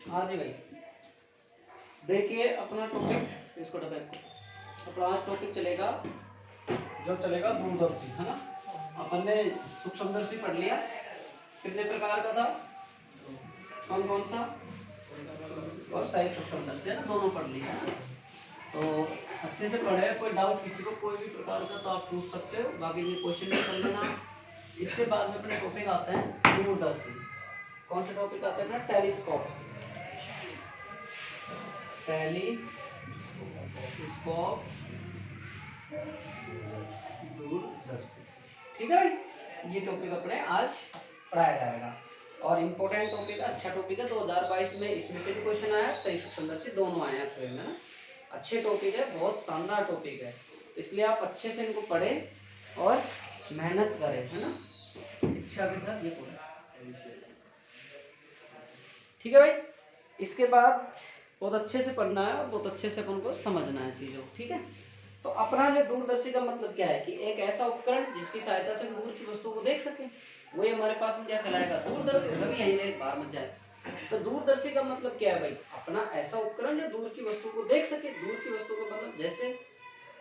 हाँ जी भाई, देखिए अपना टॉपिक, इसको अपना आज टॉपिक चलेगा, जो चलेगा दूरदर्शी, है ना। अपन ने सूक्ष्मदर्शी पढ़ लिया, कितने प्रकार का था, कौन कौन सा, और सही सूक्ष्मदर्शी, है ना, दोनों पढ़ लिया है। तो अच्छे से पढ़े, कोई डाउट किसी को कोई भी प्रकार का तो आप पूछ सकते हो, बाकी ये क्वेश्चन नहीं कर लेना। इसके बाद में अपने टॉपिक आते हैं दूरदर्शी। कौन सा टॉपिक आता है, टेलीस्कोप, टेलीस्कोप दूरदर्शी, ठीक है भाई। ये टॉपिक अपने आज पढ़ाया जाएगा और इम्पोर्टेंट टॉपिक, अच्छा टॉपिक है। 2022 में इसमें से भी क्वेश्चन आया, सही सूक्ष्मदर्शी दोनों आए हैं ट्रेन में ना। अच्छे टॉपिक है, बहुत शानदार टॉपिक है, इसलिए आप अच्छे से इनको पढ़ें और मेहनत करें, है ना, इच्छा के साथ ये पढ़ें, ठीक है भाई। इसके बाद बहुत अच्छे से पढ़ना है और बहुत अच्छे से अपन को समझना है चीज़ों, ठीक है। तो अपना जो दूरदर्शी का मतलब क्या है कि एक ऐसा उपकरण जिसकी सहायता से दूर की वस्तुओं को देख सके, वही हमारे पास में क्या कहलाएगा, दूरदर्शी। सभी यहीं रहे, बाहर मत जाए। तो दूरदर्शी का मतलब क्या है भाई, अपना ऐसा उपकरण जो दूर की वस्तु को देख सके। दूर की वस्तु को मतलब जैसे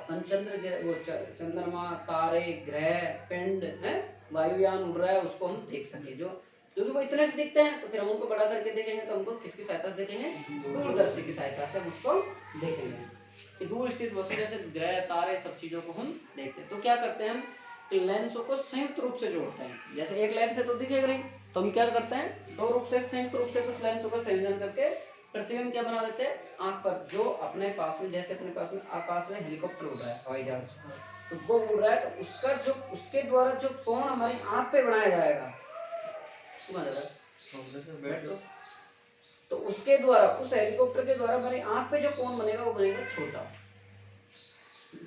अपन चंद्रमा, तारे, ग्रह, पिंड है, वायुयान उड़ रहा है, उसको हम देख सके, जो क्योंकि वो इतने से दिखते हैं, तो फिर हम उनको बड़ा करके देखेंगे, तो हमको किसकी सहायता से देखेंगे, दूरदर्शी की सहायता से हम उसको देखेंगे कि दूर स्थित वस्तु जैसे ग्रह, तारे, सब चीजों को हम देखते हैं। तो क्या करते हैं हम, लेंसों को संयुक्त रूप से जोड़ते हैं। जैसे एक लेंस से तो दिखेगा नहीं, तो हम क्या करते हैं, दो रूप से, संयुक्त रूप से कुछ लेंसों का संयोजन करके प्रतिबिंब क्या बना देते हैं, आंख पर। जो अपने पास में, जैसे अपने पास में आकाश में हेलीकॉप्टर उड़ रहा है, हवाई जहाज, तो वो उड़ रहा है, तो उसका जो, उसके द्वारा जो कोण हमारी आंख पे बनाया जाएगा, तो उसके द्वारा, उस हेलीकॉप्टर के द्वारा हमारी आंख पे जो कोण बनेगा वो बनेगा छोटा।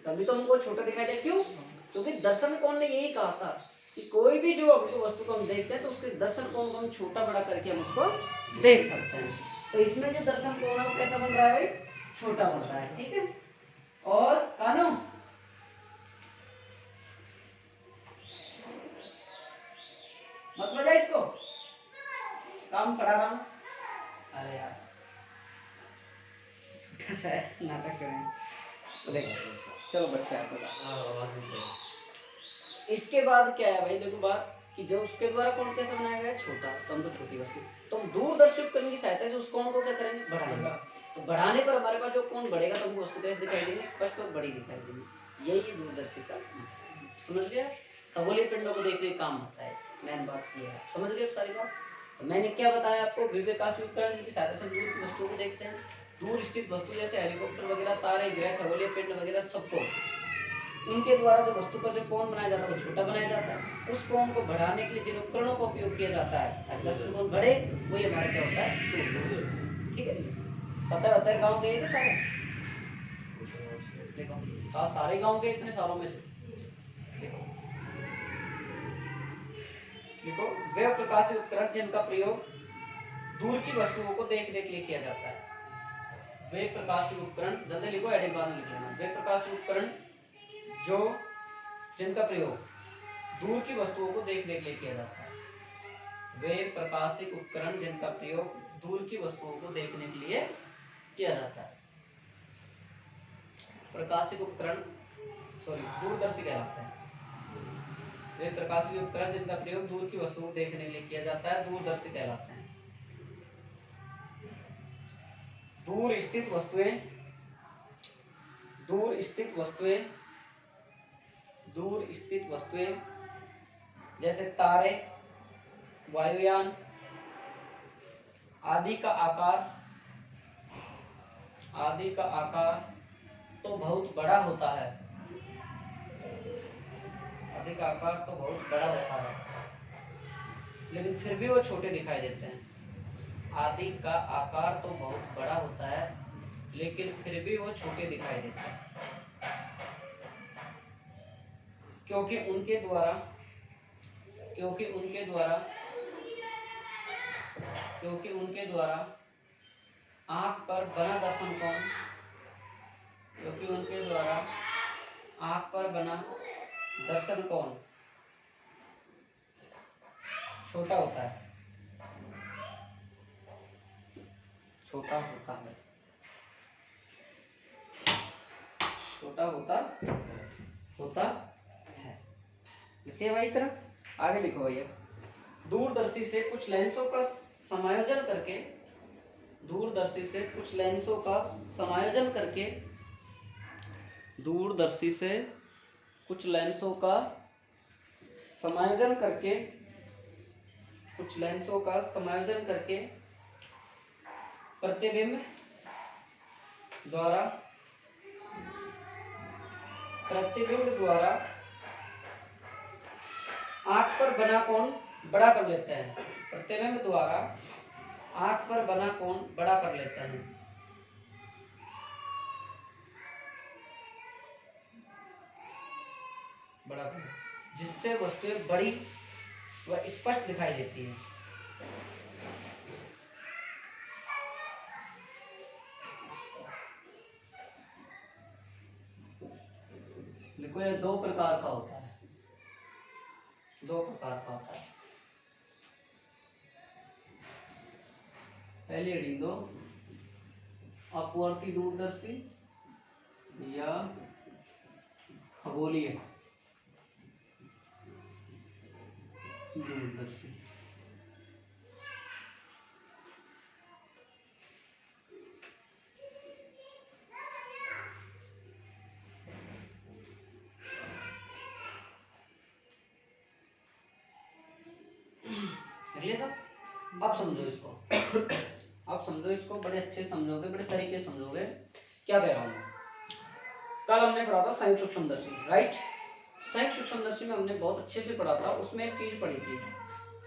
तभी तो हमको छोटा दिखाई दे, क्यों, क्योंकि दर्शन कोण ने यही कहा था कि कोई भी जो वस्तु को हम देखते हैं, तो उसके दर्शन कोण को हम छोटा बड़ा करके हम उसको देख सकते हैं। तो इसमें जो दर्शन कोण है वो कैसा बन रहा है भाई, छोटा बन रहा है, ठीक है। और कानो मत मजा इसको, काम पढ़ा रहा हूँ। अरे यार छोटा सा है, नाटक करें तो देखो, चलो बच्चा है बता। इसके बाद क्या है भाई, देखो बात कि जो उसके द्वारा कोण कैसे बनाया गया है, छोटा, तो हम तो छोटी वस्तु, तो हम दूरदर्शी उपकरण की सहायता से उस कोण को क्या करेंगे, बढ़ाएंगे। तो बढ़ाने पर हमारे पास जो कोण बढ़ेगा, तो हमको वस्तु कैसे दिखाई देगी, स्पष्ट और बड़ी दिखाई देगी। यही दूरदर्शी का समझ गया। खगोलीय पिंडों को देखने का काम होता है, मैंने बात की है, समझ गए सारी बात। तो मैंने क्या बताया आपको, विवेकाशी उपकरण जिनकी सहायता से दूर की वस्तुओं को देखते हैं। दूर स्थित वस्तु जैसे हेलीकॉप्टर वगैरह, तारे, ग्रह, खगोलीय पिंड वगैरह, सबको इनके द्वारा जो वस्तु का जो कोण बनाया जाता है वो छोटा बनाया जाता है। उस कोण को बढ़ाने के लिए जिन उपकरणों का उपयोग किया जाता है, दर्शन कोण बढ़े, वही हमारा क्या होता है, ठीक है। पता होता है गाँव गए सारे, देखो सारे गाँव के इतने सालों में से देखो, देखो वे प्रकाशीय उपकरण जिनका प्रयोग दूर की वस्तुओं को देखने के लिए किया जाता है। वे प्रकाशीय उपकरण, जल्दी लिखो, एडिट बाद में लिख लेना। वे प्रकाशीय उपकरण जो, जिनका प्रयोग दूर की वस्तुओं को देखने के लिए किया जाता है। वे प्रकाशिक उपकरण जिनका प्रयोग दूर की वस्तुओं को देखने के लिए किया जाता है। प्रकाशिक उपकरण, सॉरी, दूरदर्शी कहलाते हैं। वे प्रकाशिक उपकरण जिनका प्रयोग दूर की वस्तुओं को देखने के लिए किया जाता है, दूरदर्शी कहलाते हैं। दूर स्थित वस्तुएं, दूर स्थित वस्तुएं, दूर स्थित वस्तुएं जैसे तारे, वायुयान आदि का आकार, आदि का आकार तो बहुत बड़ा होता है, आदि का आकार तो बहुत बड़ा होता है, लेकिन फिर भी वो छोटे दिखाई देते हैं। आदि का आकार तो बहुत बड़ा होता है, लेकिन फिर भी वो छोटे दिखाई देते हैं, क्योंकि उनके द्वारा, क्योंकि उनके द्वारा, क्योंकि उनके द्वारा आंख पर बना दर्शन कोण, क्योंकि उनके द्वारा आंख पर बना दर्शन कोण छोटा होता है। छोटा होता है, छोटा होता है। लिखिए भाई तरफ आगे लिखो भैया। दूरदर्शी से कुछ लेंसों का समायोजन करके, दूरदर्शी से कुछ लेंसों का समायोजन करके, दूरदर्शी से कुछ लेंसों का समायोजन करके, कुछ लेंसों का समायोजन करके प्रतिबिंब द्वारा, प्रतिबिंब द्वारा आंख पर बना कोण बड़ा कर लेते हैं। प्रतिबिंब द्वारा आंख पर बना कोण बड़ा कर लेते हैं। बड़ा कर, जिससे वस्तुएं बड़ी व स्पष्ट दिखाई देती है। देखो ये दो प्रकार का होता है, दो प्रकार का होता है। पहली हेडिंग दो, अपवर्ती दूरदर्शी या खगोलीय दूरदर्शी। अब समझो इसको, अब समझो इसको, बड़े अच्छे समझोगे, बड़े तरीके से समझोगे क्या कह रहा हूँ। कल हमने पढ़ा था संयुक्त सूक्ष्मदर्शी, राइट। संयुक्त सूक्ष्मदर्शी में हमने बहुत अच्छे से पढ़ा था। उसमें एक चीज पढ़ी थी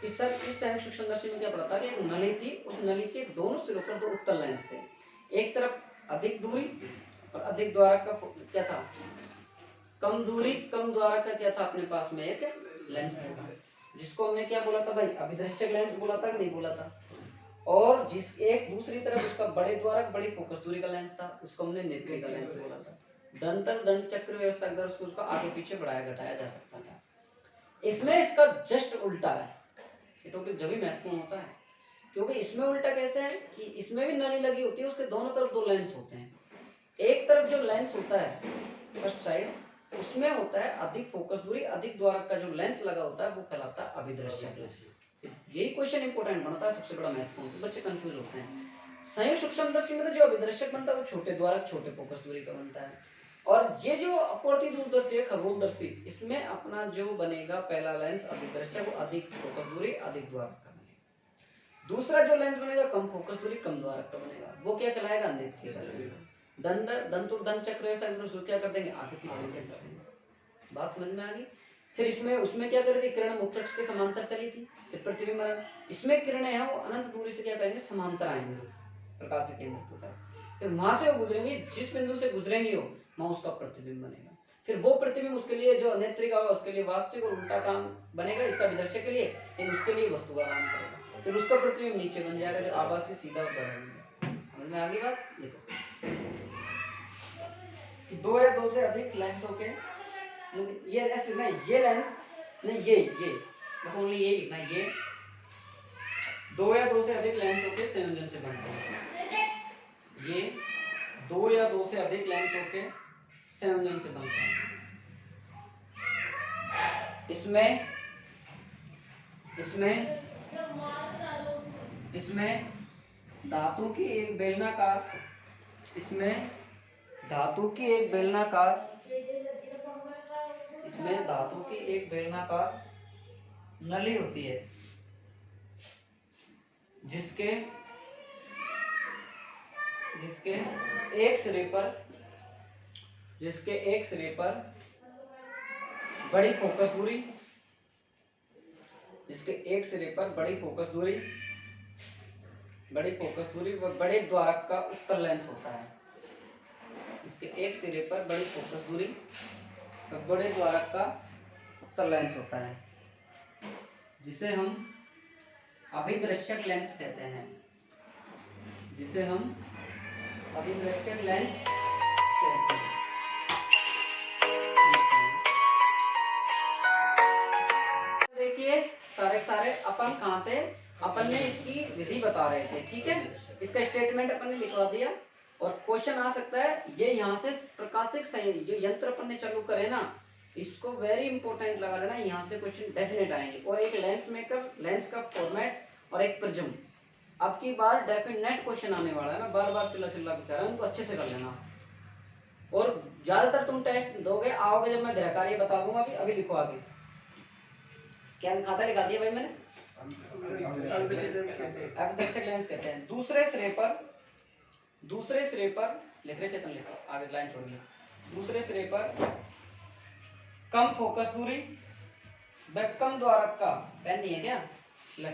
कि सर इस संयुक्त सूक्ष्मदर्शी में क्या पढ़ा था कि एक नली थी, उस नली के दोनों सिरों पर दो उत्तल लेंस थे। एक तरफ अधिक दूरी और अधिक द्वारक का क्या था, कम दूरी कम द्वारक का क्या था अपने पास में एक लेंस था, जिसको हमने क्या बोला था भाई, अभिदृश्यक लेंस बोला था कि नहीं बोला था। और जिस एक दूसरी तरफ उसका बड़े द्वारक बड़ी फोकस दूरी का लेंस था, उसको हमने नेत्रिका लेंस बोला था। दंतर दंड चक्र व्यवस्था के द्वारा उसको आगे पीछे बढ़ाया घटाया जा सकता था। इसमें इसका जस्ट उल्टा है। ये टॉपिक जब भी महत्वपूर्ण होता है क्योंकि इसमें उल्टा कैसे है कि इसमें भी नली लगी होती है, उसके दोनों तरफ दो लेंस होते हैं। एक तरफ जो लेंस होता है फर्स्ट साइड, उसमें होता है अधिक फोकस दूरी अधिक द्वारक का जो लेंस लगा होता है वो कहलाता है अभिदृश्यक लेंस। यही क्वेश्चन इंपॉर्टेंट बनता है, सबसे बड़ा महत्वपूर्ण, बच्चे कंफ्यूज होते हैं। संयुक्त सूक्ष्मदर्शी में तो जो अभिदृश्यक बनता है वो छोटे द्वारक छोटे फोकस दूरी का बनता है। और ये जो अपवर्ती दूरदर्शी है खगोलदर्शी, इसमें अपना जो बनेगा पहला लेंस अभिदृश्यक वो अधिक फोकस दूरी अधिक द्वारक का बनेगा। दूसरा जो लेंस बनेगा कम फोकस दूरी कम द्वारक का बनेगा, वो क्या कहलाएगा नेत्रिका लेंस। दंत चक्र व्यवस्था क्या कर देंगे, आगे पीछे कैसा देंगे। बात समझ में आ गई। फिर इसमें उसमें क्या कर रही थी, किरण मुख्य अक्ष के समांतर चली थी। फिर प्रतिबिंब बना, इसमें किरणें हैं वो अनंत दूरी से क्या करेंगे, समांतर आएंगे प्रकाश के केंद्र पर। फिर वहां से वो गुजरेंगी, जिस बिंदु से गुजरेंगी वो वहां उसका प्रतिबिंब बनेगा। फिर वो प्रतिबिंब उसके लिए जो नेत्रिका होगा उसके लिए वास्तविक और उल्टा काम बनेगा, इसका विदर्शक के लिए, लेकिन उसके लिए वस्तु का काम करेगा। फिर उसका प्रतिबिंब नीचे बन जाएगा जो आभासी सीधा बढ़ेगा। समझ में आ गई बात। देखो दो या दो से अधिक लेंस होके, ये ऐसे नहीं, ये लेंस नहीं, ये बस ओनली ये लिखना, ये दो या दो से अधिक लेंस होके संयोजन से बनते हैं। ये दो या दो से अधिक लेंस होके संयोजन से बनते हैं। इसमें इसमें इसमें धातु की एक बेलनाकार, इसमें धातु की एक बेलनाकार, इसमें धातु की एक बेलनाकार नली होती है जिसके एक सिरे पर, जिसके एक सिरे पर बड़ी फोकस दूरी, जिसके एक सिरे पर बड़ी फोकस दूरी व बड़े द्वारक का उत्तल लेंस होता है। इसके एक सिरे पर बड़ी फोकस दूरी व बड़े द्वारक का उत्तल लेंस होता है, जिसे हम अभिदृश्यक लेंस कहते हैं, जिसे हम अभिदृश्यक लेंस कहते हैं। देखिए सारे अपन कहाँ थे, अपन ने इसकी विधि बता रहे थे, ठीक है। इसका स्टेटमेंट अपन ने लिखवा दिया और क्वेश्चन आ सकता है ये यहाँ से प्रकाशिक जो यंत्र अपन ने चालू करे ना, इसको वेरी इंपॉर्टेंट लगा लेना, यहाँ से क्वेश्चन डेफिनेट आएंगे। और एक लेंस मेकर, लेंस का फॉर्मेट और एक प्रिज्म, आपकी बार डेफिनेट क्वेश्चन आने वाला है। मैं बार बार चिल्ला चिल्ला के कह रहा हूँ, उनको अच्छे से कर लेना। और ज्यादातर तुम टेस्ट दोगे, आओगे जब मैं गृह कार्य बता दूंगा। अभी अभी लिखो आगे, क्या खाता लिखा दिया भाई मैंने, अभिदर्शक लेंस कहते हैं। दूसरे सिरे पर लिख रहे चेतन, लिखो आगे लाइन छोड़िए। दूसरे सिरे पर कम फोकस दूरी व कम द्वारक का, पेन नहीं है क्या, ले।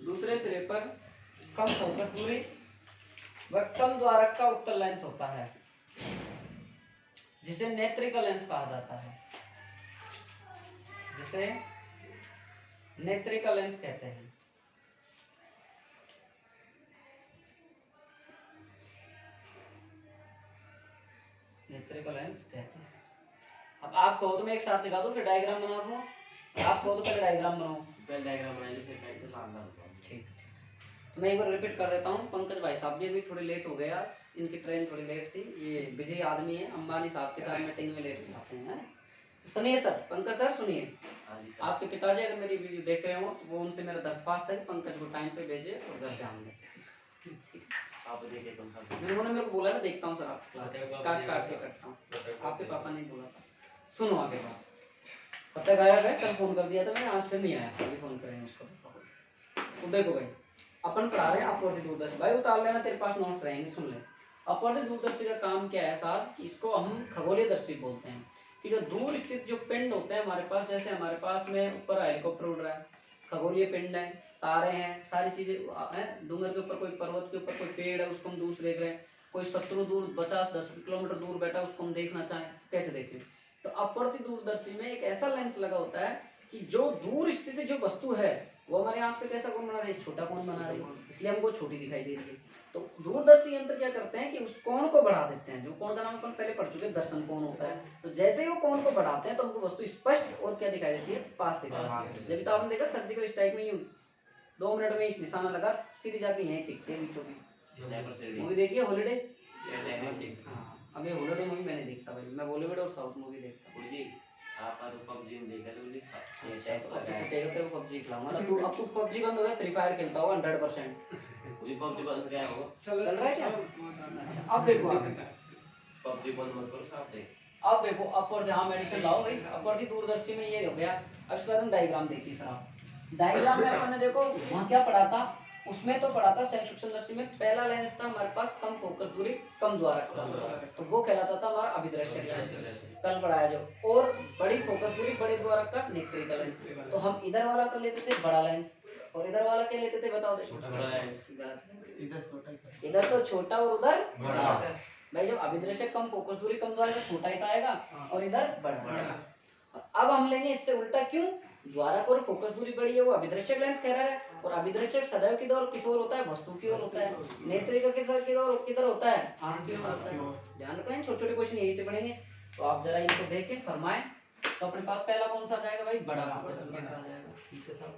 दूसरे सिरे पर कम फोकस दूरी व कम द्वारक का उत्तल लेंस होता है, जिसे नेत्रिका लेंस कहा जाता है, जिसे नेत्रिका लेंस कहते हैं। नेत्रिका लेंस कहते हैं। अब आप कहो तो मैं एक साथ लिखा दूं, फिर डायग्राम बना दूं। आप कहो तो पहले डायग्राम बनाओ, पहले डायग्राम बनाइए, फिर पेंसिल लाना। ठीक। तो मैं एक बार रिपीट कर देता हूँ। पंकज भाई साहब भी अभी थोड़े लेट हो गए आज, इनकी ट्रेन थोड़ी लेट थी। ये बिजी आदमी है, अंबानी साहब के साथ मीटिंग में लेट हो जाते हैं। तो सुनिए सर, पंकज सर सुनिए, आपके पिताजी अगर मेरी वीडियो देख रहे हो तो वो उनसे मेरा दरख्वास्त है कि पंकज को टाइम पे भेजे और घर ध्यान दें। आप देखिए कौन सा उन्होंने मेरे को बोला, मैं देखता हूँ सर, आप क्लास काट काट के करता हूँ। आपके पापा ने बोला था। सुनो आगे बात, कब तक आया है, कल फोन कर दिया था मैंने, आज फिर नहीं आया, अभी फोन करेंगे उसको। तो देखो भाई, अपन पढ़ा रहे हैं अपवर्ती दूरदर्शी। भाई उतार लेना, तेरे पास नोट्स रहेंगे, सुन ले। अपवर्ती दूरदर्शी का काम क्या है साहब, कि इसको हम खगोलीय दर्शी बोलते हैं। कि जो दूर स्थित जो पिंड होते हैं हमारे पास, जैसे हमारे पास में ऊपर हेलीकॉप्टर उड़ रहा है, खगोलीय पिंड है, तारे हैं, सारी चीजें हैं। डूंगर के ऊपर कोई, पर्वत के ऊपर कोई पेड़ है, उसको हम दूर से देख रहे हैं। कोई शत्रु दूर 50-10 किलोमीटर दूर बैठा, उसको हम देखना चाहें कैसे देखें। तो अपवर्ती दूरदर्शी में एक ऐसा लेंस लगा होता है कि जो दूर स्थित जो वस्तु है वो हमारे आंख पे कैसा कोण बना रही है, छोटा कोण बना रही है, इसलिए हमको छोटी दिखाई दे रही है। तो दूरदर्शी यंत्र क्या करते हैं कि उस कोण को बढ़ा देते हैं। जो कोण का नाम अपन पहले पढ़ चुके हैं, दर्शन कोण होता है। तो जैसे ही वो कोण को बढ़ाते हैं तो हमको वस्तु स्पष्ट और क्या दिखाई देती है, पास दिखाई देती है। जब तो आपने देखा सर्जिकल स्ट्राइक में यूं 2 मिनट में इस निशाना लगा, सीधी जाके यहीं टिकते हैं बीचों बीच। मूवी देखिए हॉलीडे, अभी हॉलीडे मूवी मैंने देखता भाई, मैं बॉलीवुड और साउथ मूवी देखता हूँ। आप तो पबजी में देखा तो ये टैक्स लगाया, तेरे को पबजी खिलाऊंगा ना। तू अब तू पबजी बंद हो गया, फ्री फायर खेलता होगा 100%। मुझे पबजी बंद क्या होगा, चल रहा है क्या? अब देखो, पबजी बंद मत करो साहब। देख अब देखो, अपर जहाँ मेडिसिन लाओ भाई, अपर की दूरदर्शी में ये हो गया। अब इसके बाद हम डायग्राम देखिए सर। आप डायग्राम में अपन ने देखो वहाँ क्या पढ़ा था, उसमें तो पढ़ा था संसूक्ष्मदर्शी में पहला लेंस था हमारे पास कम फोकस दूरी कम द्वारक का, तो वो कहलाता था हमारा अभिदृश्य लेंस, कल पढ़ाया जो। और बड़ी फोकस दूरी बड़े द्वारक का नेत्रिका लेंस। तो हम इधर वाला तो लेते थे बड़ा लेंस, और इधर वाला क्या लेते थे बताओ, इधर तो छोटा और उधर बड़ा भाई। जब अभिदृश्य कम फोकस दूरी कम द्वारक छोटा ही तो आएगा, और इधर बड़ा। अब हम लेंगे इससे उल्टा, क्यों, द्वारक और फोकस दूरी बड़ी है वो अभिदृश्यक लेंस कह रहा है, और अभिदृश्यक सदैव किधर और किस ओर होता है, वस्तु की ओर होता है। नेत्रिका किधर होता है, आंख की ओर होता है। ध्यान रखना, छोटे छोटे क्वेश्चन यही से पढ़ेंगे। तो आप जरा इनको देखें, फरमाएं। तो अपने पास पहला कौन सा जाएगा भाई, बड़ा जाएगा, ठीक है सर।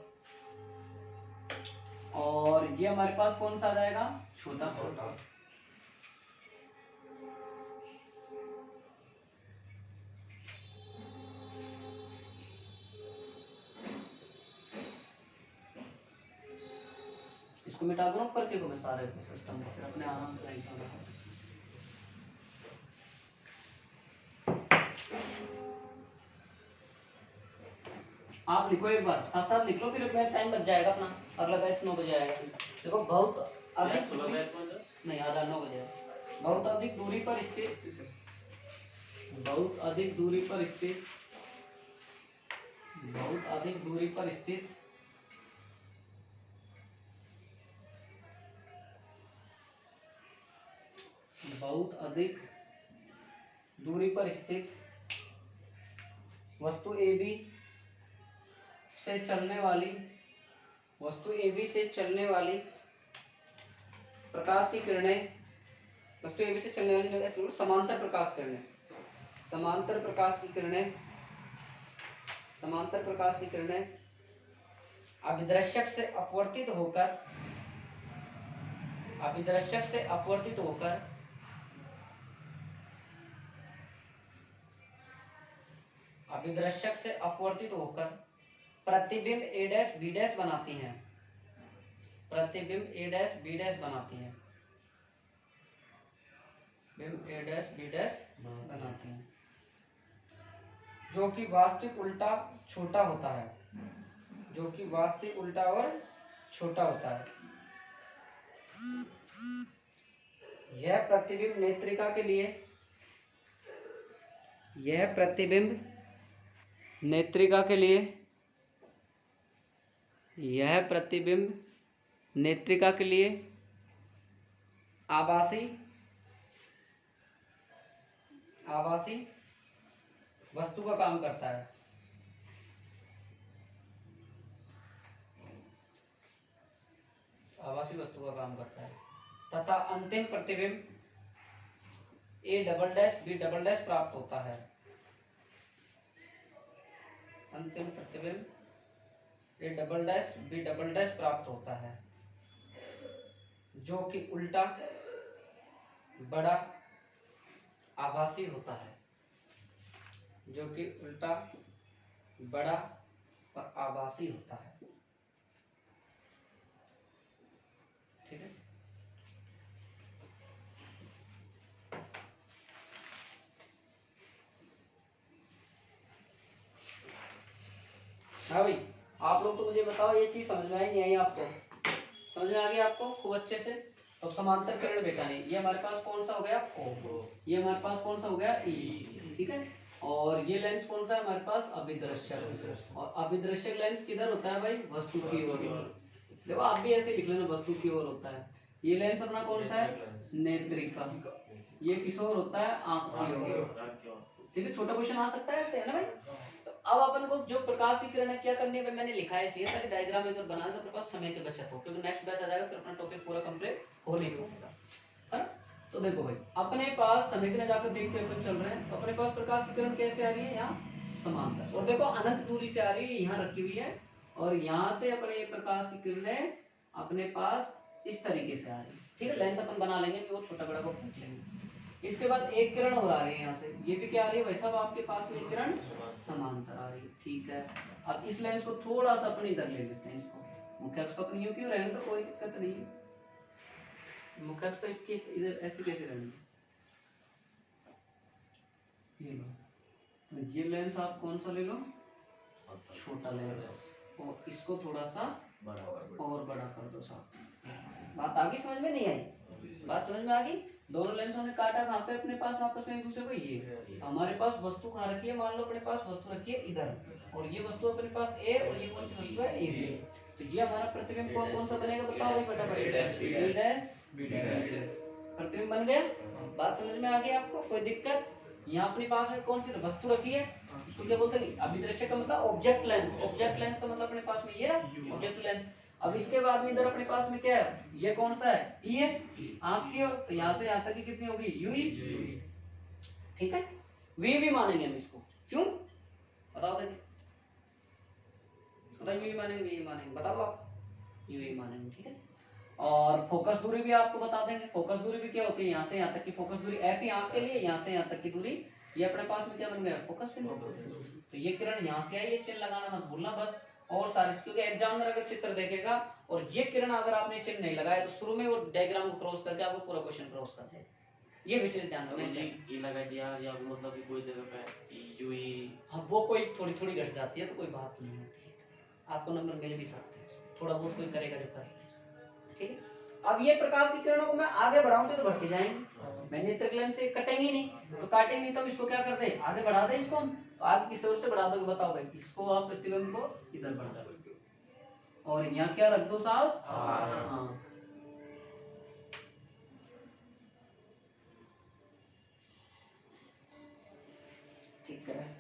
और ये हमारे पास कौन सा जाएगा, छोटा। इसको मिटा दो ऊपर के को, मैं सारे सिस्टम को फिर अपने आराम से आप लिखो, एक बार साथ साथ लिख लो, फिर अपना टाइम बच जाएगा अपना। अगला बैच 9 बजे आएगा। देखो बहुत अधिक नहीं, आधा 9 बजे। बहुत अधिक दूरी पर स्थित, बहुत अधिक दूरी पर स्थित, बहुत अधिक दूरी पर स्थित बहुत अधिक दूरी पर स्थित वस्तु AB से चलने वाली, वस्तु AB से चलने वाली प्रकाश की किरणें, वस्तु AB से चलने वाली समांतर प्रकाश किरणें, समांतर प्रकाश की किरणें, समांतर प्रकाश की किरणें अभिदृश्यक से अपवर्तित होकर अभिदृश्यक से अपवर्तित होकर अभिदृश्यक से अपवर्तित होकर प्रतिबिंब a डैश b डैश बनाती हैं। प्रतिबिंब a डैश b डैश बनाती हैं। बिंब a डैश b डैश बनाती हैं, जो कि वास्तविक उल्टा छोटा होता है, जो कि वास्तविक उल्टा और छोटा होता है। यह प्रतिबिंब नेत्रिका के लिए यह प्रतिबिंब नेत्रिका के लिए यह प्रतिबिंब नेत्रिका के लिए आभासी वस्तु का काम करता है। आभासी वस्तु का काम करता है तथा अंतिम प्रतिबिंब a double dash b double dash प्राप्त होता है। अंतिम प्रतिबिंब a double dash b double dash प्राप्त होता है, जो कि उल्टा बड़ा आभासी होता है, जो कि उल्टा बड़ा और आभासी होता है। ठीक है, हाँ भाई, आप लोग तो मुझे बताओ ये चीज समझ में आई नहीं आई? आपको समझ में आ गई? आपको खूब अच्छे से। तो समांतर किरण बेटा नहीं, ये हमारे पास कौन सा हो गया O, ये हमारे पास कौन सा हो गया E, ठीक है। और ये लेंस कौन सा है हमारे पास? अभिदृश्यक। और अभिदृश्यक लेंस किधर होता है भाई? वस्तु की ओर। देखो आप भी ऐसे लिख लेना, वस्तु की ओर होता है। ये लेंस अपना कौन सा है? नेत्रिका। ये किस ओर होता है? आंख की ओर। ठीक है, छोटा क्वेश्चन आ सकता है ऐसे, है ना भाई। तो अब अपन को जो प्रकाश की किरण है क्या करनी है, मैंने लिखा है इसलिए ताकि डायग्राम इधर बना दे, अपने पास समय की बचत हो, क्योंकि नेक्स्ट बैच आ जाएगा फिर अपना टॉपिक पूरा कंप्लीट हो नहीं पाएगा, है ना। तो देखो भाई, अपने पास समय की जाकर देखते हुए चल रहे हैं, तो अपने पास प्रकाश की किरण कैसे आ रही है? यहाँ समांतर, और देखो अनंत दूरी से आ रही है, यहाँ रखी हुई है, और यहाँ से अपने प्रकाश की किरणें अपने पास इस तरीके से आ रही है। ठीक है, लेंस अपन बना लेंगे, वो छोटा बड़ा को पूछ लेंगे। इसके बाद एक किरण और आ रही है यहाँ से, ये भी क्या आ रही है भाई साहब? आपके पास में किरण समांतर आ रही है। ठीक है, अब इस लेंस को थोड़ा सा अपन इधर ले लेते हैं, इसको मुख्य अक्ष पर यूं क्यों रहने तो कोई दिक्कत नहीं है, मुख्य अक्ष तो इसकी इधर ऐसे कैसे रहने, ये लो। तो ये लेंस आप कौन सा ले लो? छोटा लेंस, और इसको थोड़ा सा और बड़ा कर दो साहब। बात आ गई समझ में? नहीं आई? बात समझ में आ गई? दोनों लेंसों ने काटा कहाँ पे अपने पास वापस में एक दूसरे को? ये हमारे पास वस्तु कहाँ रखी है? मान लो अपने पास वस्तु रखी है इधर, और ये वस्तु अपने पास ए, और ये कौन सी वस्तु है? A B. तो ये हमारा प्रतिबिंब कौन सा बनेगा बताओ भाई फटाफट? ए डैश बी डैश। प्रतिबिंब बन गया। बात समझ में आ गई आपको? कोई दिक्कत? यहाँ अपने पास में कौन सी वस्तु रखी है, उसको क्या बोलते हैं? अभिदृश्य का मतलब ऑब्जेक्ट लेंस। ऑब्जेक्ट लेंस का मतलब अपने पास में ये रहा ऑब्जेक्ट लेंस। अब इसके बाद में इधर अपने पास में क्या है? ये कौन सा है? ई है, आंख की ओर। तो यहाँ से यहाँ तक की कितनी होगी? यू ही। ठीक है, वी भी मानेंगे हम इसको। क्यों बताओ? देखिए बताओ, यू ही मानेंगे, वी ही मानेंगे? बताओ आप। यू ही मानेंगे, ठीक है। और फोकस दूरी भी आपको बता देंगे। फोकस दूरी भी क्या होती है? यहाँ से यहाँ तक की फोकस दूरी एफ ही आंख के लिए, यहाँ से यहाँ तक की दूरी ये अपने पास में क्या बन गया? फोकस बिंदु। तो ये किरण यहाँ से आई, ये चिन्ह लगाना मत भूलना बस। और सारे, क्योंकि एग्जामिनर अगर चित्र देखेगा और ये किरण अगर आपने चिन्ह नहीं लगाया तो शुरू में वो डायग्राम को क्रॉस करके आपको पूरा क्वेश्चन क्रॉस कर देगा। ये विशेष ध्यान रखना है। ये लगा दिया या मतलब कि कोई जगह पे यू ही, हाँ वो कोई थोड़ी थोड़ी घट जाती है तो कोई बात नहीं होती है, आपको नंबर मिल भी सकते हैं, थोड़ा बहुत कोई करेगा जो करेगा। ठीक है, अब ये प्रकाश की किरणों को मैं आगे बढ़ाऊंगी तो बढ़ती जाएंगी, मैं नेत्र लेंस से कटेंगी नहीं, तो काटेंगे नहीं तो हम इसको क्या करते हैं? आगे बढ़ा दे इसको हम। तो आगे किस ओर से बढ़ा दोगे बताओ भाई? इसको आप प्रतिबिंब को इधर बढ़ा दो, और यहाँ क्या रख दो साहब? हाँ, ठीक है।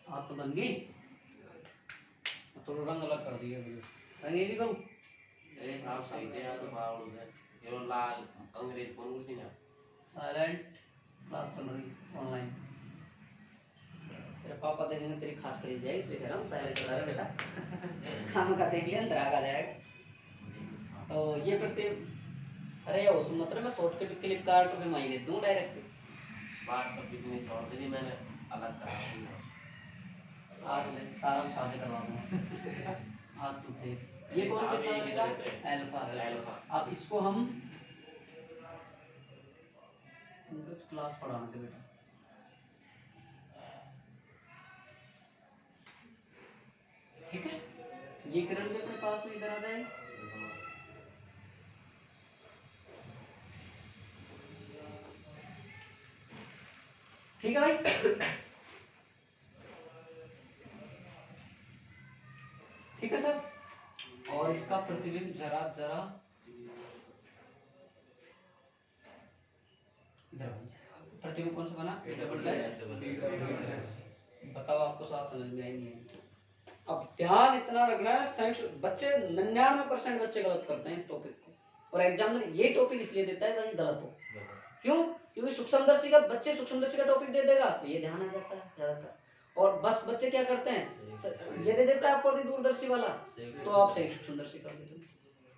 आप तो बन गई, थोड़ा रंग अलग कर दिया, रंग ये भी करूँ? मेरे हिसाब से यार तो बाउल है, ये लाल अंग्रेज कौन बोलती ना साइलेंट क्लास चल रही ऑनलाइन। तेरे पापा देखेंगे तेरी खाट खड़ी जाएगी, इसलिए कह रहा हूँ साइलेंट चला रहा बेटा। काम का देख लिया अंदर आ जाएगा। तो ये करते, अरे उस मतलब मैं शॉर्टकट क्लिक कार्ड पे मैं भेज दूँ डायरेक्ट। व्हाट्सएप इतनी शॉर्ट थी मैंने अलग करा दी। आज ले सारा साझे करवा दूँगा। आज तू थे ये कौन साहब कितना ये बनेगा कितने थे? अल्फा। अल्फा। अब इसको हम कुछ क्लास पढ़ाने थे बेटा। ठीक है, ये किरण भी अपने पास में इधर आ जाए। ठीक है भाई, ठीक है सर। और इसका प्रतिबिंब जरा जरा इधर आइए। प्रतिबिंब कौन सा बना? Double dash. बताओ आपको साथ समझ में आई नहीं है? अब ध्यान इतना रखना है, संयुक्त बच्चे 99% बच्चे गलत करते हैं इस टॉपिक को, और एग्जाम में ये टॉपिक इसलिए देता है ताकि गलत हो। क्यों? क्योंकि सूक्ष्मदर्शी का बच्चे सूक्ष्मदर्शी का टॉपिक दे देगा तो ये ध्यान आ जाता है ज्यादातर, और बस बच्चे क्या करते हैं, ये दे देता है आपको दूरदर्शी वाला तो आप सही सूक्ष्मदर्शी कर देते हो।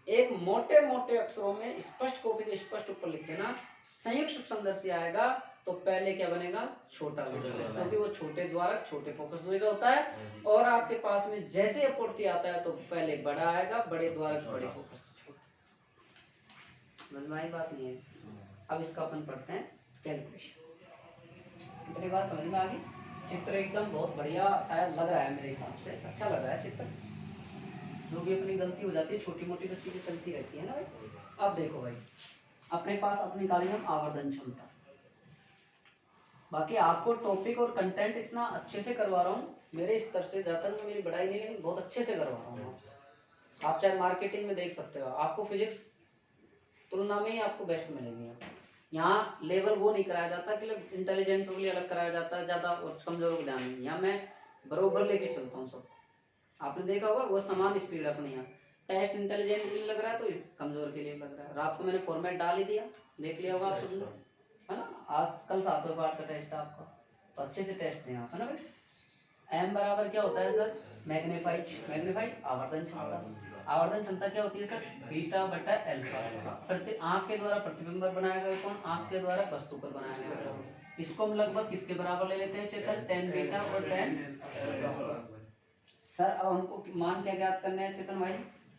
एक मोटे मोटे अक्षरों में स्पष्ट कॉपी के स्पष्ट ऊपर लिख देना, संयुक्त सूक्ष्मदर्शी आएगा तो पहले क्या बनेगा? छोटा बनेगा, क्योंकि वो छोटे द्वारक छोटे फोकस दूरी का होता है, और आपके पास में जैसे अपूर्ति आता है तो पहले बड़ा आएगा, बड़े द्वारक बड़े फोकस छोटे। समझ में आई बात नहीं है? अब इसका अपन पढ़ते हैं कैलकुलेशन। इतनी बात समझ में आ गई? चित्र एकदम बहुत बढ़िया शायद लग रहा है, मेरे हिसाब से अच्छा लग रहा है चित्र। जो भी अपनी गलती हो जाती है छोटी मोटी तो चीजें चलती रहती है ना भाई। अब देखो भाई, अपने पास अपनी निकाली हम आवर्धन क्षमता। बाकी आपको टॉपिक और कंटेंट इतना अच्छे से करवा रहा हूँ, मेरे स्तर से ज्यादा मेरी बढ़ाई नहीं, लेकिन बहुत अच्छे से करवा रहा हूँ। आप चाहे मार्केटिंग में देख सकते हो, आपको फिजिक्स तुलना में ही आपको बेस्ट मिलेगी। यहाँ लेवल वो नहीं कराया जाता कि इंटेलिजेंट के लिए अलग कराया जाता है ज्यादा और कमजोरों को ध्यान नहीं। यहाँ मैं बरोबर लेके चलता हूँ सबको। आपने देखा होगा वो समान स्पीड अपने यहाँ। टेस्ट इंटेलिजेंट के लिए लग रहा है तो कमजोर के लिए लग रहा है। रात को मैंने फॉर्मेट डाल ही दिया, देख लिया होगा आप सबने, है ना? आज कल 7वें पार्ट का टेस्ट है आपका, तो अच्छे से टेस्ट दें आप, है ना भाई। एम बराबर क्या होता है सर? मैग्नीफाइड आवर्धन क्षमता। आवर्धन क्षमता क्या होती है सर? बीटा बटा अल्फा। आंख के द्वारा प्रतिबिंब बनाया गया कौन? आंख के द्वारा वस्तु पर बनाया गया। इसको हम लगभग किसके बराबर ले लेते हैं चेतन? tan बीटा और tan सर। अब हमको मान क्या ज्ञात करना है चेतन भाई?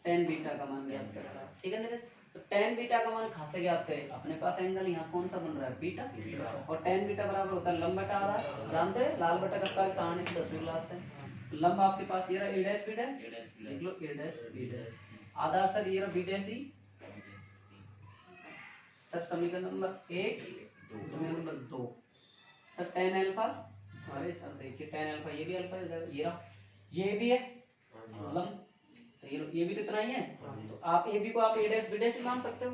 tan बीटा का मान ज्ञात करना है, ठीक है ना? तो tan बीटा का मान कहाँ से ज्ञात करें? अपने पास एंगल यहाँ कौन सा बन रहा है? बीटा। और tan बीटा बराबर होता है लंब बटा आधार, जानते हैं लाल बटा का सारणी से 10वीं क्लास से। लंब आपके पास ये रहा a डैश b डैश, देख लो a dash b dash. Aadhaar sir ये रहा b डैश e। सर समीकरण नंबर 1, समीकरण नंबर 2 सर tan अल्फा। अरे सर देखिए tan अल्फा ये भी अल्फा हो जाएगा, ये रहा, ये भी है लंब, तो ये भी तो इतना ही है। तो आप ए बी को आप a डैश b डैश भी मान सकते हो,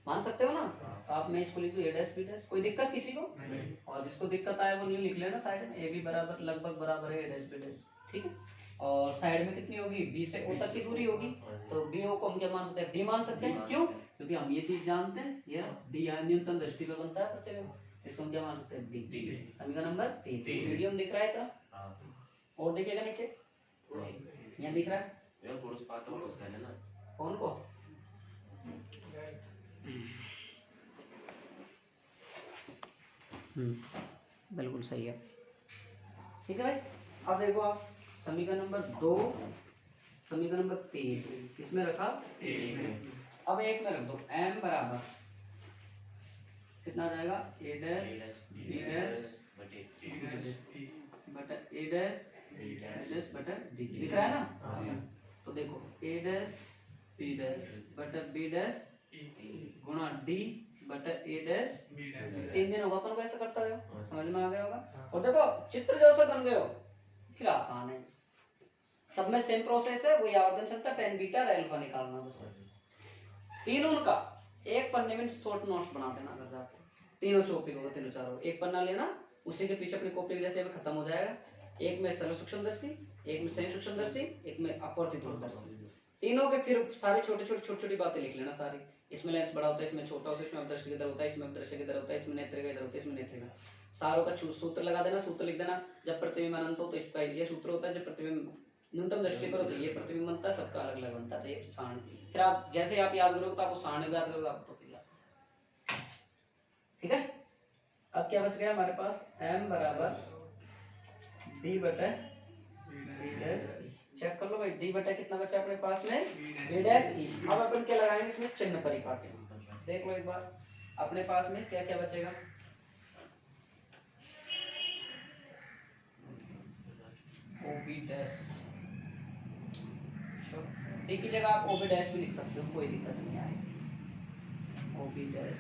मान सकते हो ना? तो आप मैं इसको लिख दूं a डैश b डैश, कोई दिक्कत किसी को? और जिसको दिक्कत आए वो न्यू लिख लेना साइड में, a b बराबर लगभग बराबर है a डैश b डैश, ठीक है। और साइड में कितनी होगी? b से o तक की दूरी होगी, तो b o को हम क्या मान सकते हैं? d मान सकते हैं। क्यों? क्योंकि हम ये चीज जानते हैं, ये d यहाँ न्यूनतम दृष्टि पे बनता है प्रतिबिंब, इसको हम क्या मान सकते हैं? d। समीकरण नंबर 3 मीडियम दिख रहा है इतना, और देखिएगा नीचे यहाँ दिख रहा है यार थोड़ा सा पाता वापस कर लेना कौन को? बिल्कुल सही है, ठीक है भाई। अब देखो आप समीकरण नंबर 2 समीकरण नंबर 3 किसमें रखा? अब एक में रख दो, m बराबर कितना आ जाएगा? a डैश b डैश बटा a डैश b डैश बटा d, दिख रहा है ना? तो देखो a डैश b डैश बटा b डैश गुणा d बटा a डैश। 3 दिन होगा अपन को ऐसा करता है, समझ में आ गया होगा। और देखो चित्र जैसा बन गए हो, फिर आसान है, सब में सेम प्रोसेस है, वही आवर्धन क्षमता tan बीटा और अल्फा निकालना बस। तीनों का एक पन्ने में शॉर्ट नोट्स बना देना अगर जाते, तीनों टॉपिक होगा, तीनों चारों एक पन्ना लेना, उसी के पीछे अपनी कॉपी जैसे अभी खत्म हो जाएगा। एक में सरल सूक्ष्मदर्शी, एक में संयुक्त सूक्ष्मदर्शी, एक में अपवर्तित दूरदर्शी, तीनों के फिर सारी छोटी छोटी बातें लिख लेना सारी। इसमें लेंस बड़ा होता है, इसमें छोटा होता है, इसमें अपदृश्य इधर होता है, इसमें अपदृश्य इधर होता है, इसमें नेत्र का इधर होता है, इसमें नेत्र का। सारों का सूत्र लगा देना, सूत्र लिख देना। जब प्रतिबिंब अनंत हो तो इसका ये सूत्र होता है, जब प्रतिबिंब न्यूनतम दृष्टि पर हो तो ये प्रतिबिंब बनता है, सबका अलग अलग बनता है। तो ये सारणी, फिर आप जैसे आप याद करोगे तो आपको सारणी याद करोगे, आपको टॉपिक याद। ठीक है, अब क्या बच गया हमारे पास, m बराबर d बटा b डैश। चेक कर लो भाई, d बटा कितना बचा अपने पास में, b डैश e। अब अपन क्या लगाएंगे इसमें, चिन्ह परिपाटी। देख लो एक बार अपने पास में क्या क्या बचेगा, ob डैश, डी की जगह आप ob डैश भी लिख सकते हो, कोई दिक्कत नहीं आएगी। ob डैश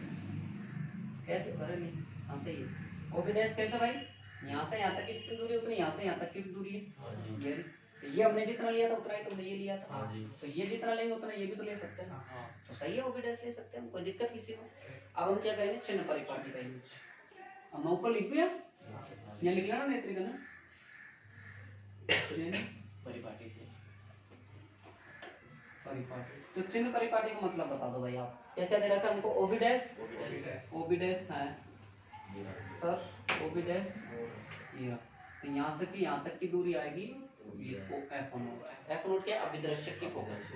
कैसे करेंगे, हाँ सही है। ob डैश कैसे भाई, यहाँ से यहाँ तक की जितनी दूरी उतनी यहाँ से यहाँ तक की भी दूरी है। ये हमने जितना लिया था उतना ही तुमने ये लिया था, तो ये जितना लेंगे उतना ये भी तो ले सकते हैं, तो सही है, ob डैश ले सकते हैं, कोई दिक्कत किसी को। अब हम क्या करेंगे, चिन्ह परिपाटी का यूज। हम ऊपर लिख दिया, यहाँ लिख लेना नेत्रिक ना परिपाटी से परिपाटी। तो चिन्ह परिपाटी का मतलब बता दो भाई, आप क्या क्या दे रखा है हमको, ob डैश, ob डैश है सर, ob डैश ये, तो यहाँ से कि यहाँ तक की दूरी आएगी ये f नोट। f नोट क्या, अभिदर्शक की फोकस,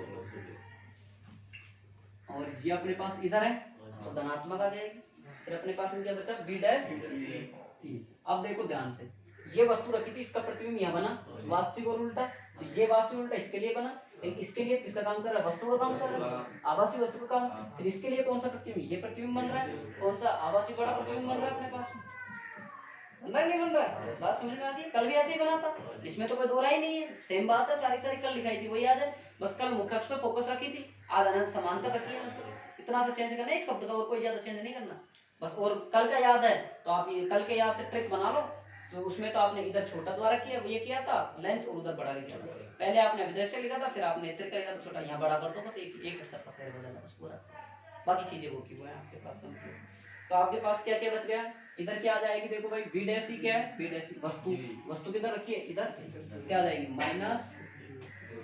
और ये अपने पास इधर है तो धनात्मक आ जाएगी। फिर अपने पास में क्या बचा, b डैश e। अब देखो ध्यान से, ये वस्तु रखी थी, इसका प्रतिबिंब यहाँ बना, वास्तविक और उल्टा, तो ये वास्तविक उल्टा इसके लिए बना, लेकिन इसके लिए किसका काम कर रहा है, वस्तु का काम कर रहा है, आभासी वस्तु का काम। फिर इसके लिए कौन सा प्रतिबिंब, ये प्रतिबिंब बन रहा है, कौन सा आभासी बड़ा प्रतिबिंब बन रहा है अपने पास में, बन रहा है नहीं बन रहा है, बात समझ में आ गई। कल भी ऐसे ही बना था, इसमें तो कोई दो राय नहीं है, सेम बात है, सारी सारी कल लिखाई थी वही याद है, बस कल मुख्य अक्ष पे फोकस रखी थी, आज अनंत समानता रखी है, इतना सा चेंज करना, एक शब्द का और कोई ज्यादा चेंज नहीं करना बस। और कल का याद है तो आप ये कल के याद से ट्रिक बना लो। तो उसमें तो आपने इधर छोटा द्वारा किया, ये किया था लेंस, और उधर बड़ा किया था। पहले आपने अभिदर्शक लिखा था, फिर आपने नेत्र का लिखा था, छोटा यहाँ बड़ा कर दो, बस एक अक्षर का फेर बदलना बस पूरा, बाकी चीजें वो की वो है आपके पास। तो आपके पास क्या क्या बच गया, इधर क्या आ जाएगी, देखो भाई b डैश ही क्या है, b डैश वस्तु, वस्तु किधर रखिए, इधर क्या आ जाएगी, माइनस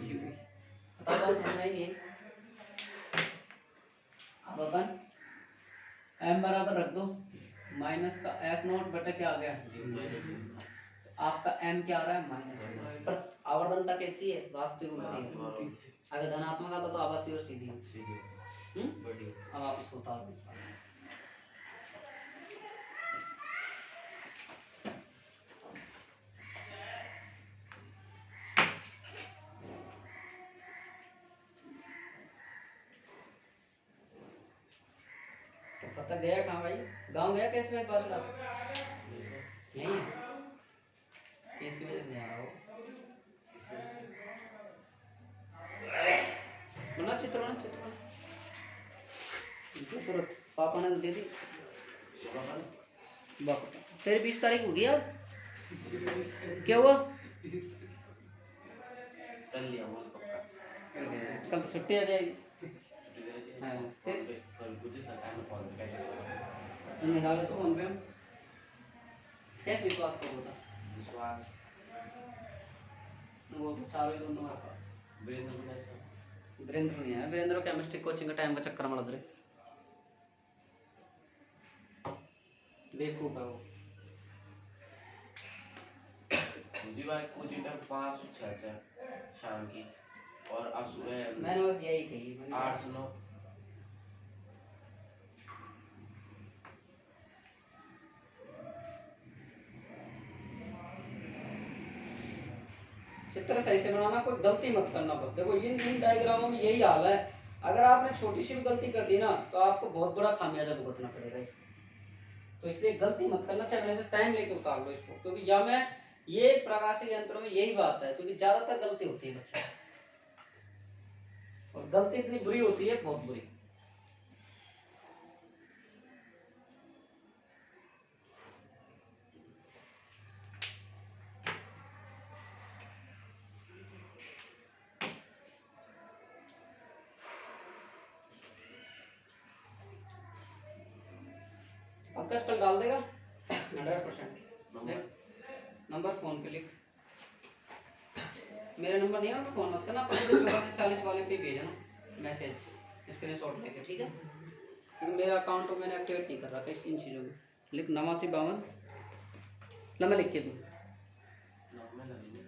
u। पता बात समझ में आई नहीं। अब अपन m बराबर रख दो माइनस का f नोट बटा क्या आ गया, आपका m क्या आ रहा है, माइनस। पर आवर्तनता कैसी है, वास्तविक उल्टी। अगर धनात्मक आता तो आभासी और सीधी। अब आप इसको उतार दो, पता गया कहाँ भाई, गांव गया कैसे मेरे पास यही है, इसकी वजह से नहीं आ रहा हो बना चित्र, बना चित्र, तो पापा ने दे दी, तेरी 20 तारीख होगी यार, क्या हुआ, कर लिया वो पक्का, कल तो छुट्टी आ जाएगी। हाँ फिर सरकार ने फोन पे इन्हें डाले तो फोन पे हम कैसे विश्वास करो था, विश्वास वो तो चालू है तुम्हारे पास। वीरेंद्र को कैसा, वीरेंद्र नहीं है, वीरेंद्र केमिस्ट्री कोचिंग का टाइम का चक्कर में लग रहे, बेवकूफ है वो। मुझे भाई कुछ इंटर 5 से 6 शाम की, और अब सुबह मैंने बस यही कही 8 से 9। चित्र सही से बनाना, कोई गलती मत करना बस। देखो इन डायग्रामों में यही हाल है, अगर आपने छोटी सी भी गलती कर दी ना तो आपको बहुत बड़ा खामियाजा भुगतना पड़ेगा इसमें, तो इसलिए गलती मत करना, चाहे मेरे से टाइम लेके उतार लो इसको, क्योंकि या मैं ये प्रकाशित यंत्रों में यही बात है, क्योंकि ज्यादातर गलती होती है बच्चों, और गलती इतनी बुरी होती है, बहुत बुरी। पंकज कल डाल देगा 100%। नंबर फोन पे लिख, मेरे नंबर नहीं है, फोन मत करना, 45 40 वाले पे भेजना मैसेज स्क्रीनशॉट लेके, ठीक है। क्योंकि मेरा अकाउंट मैंने एक्टिवेट नहीं कर रखा है इन चीज़ों में। लिख 8952 ला मैं लिख के दूँ। नाम में लगेगा।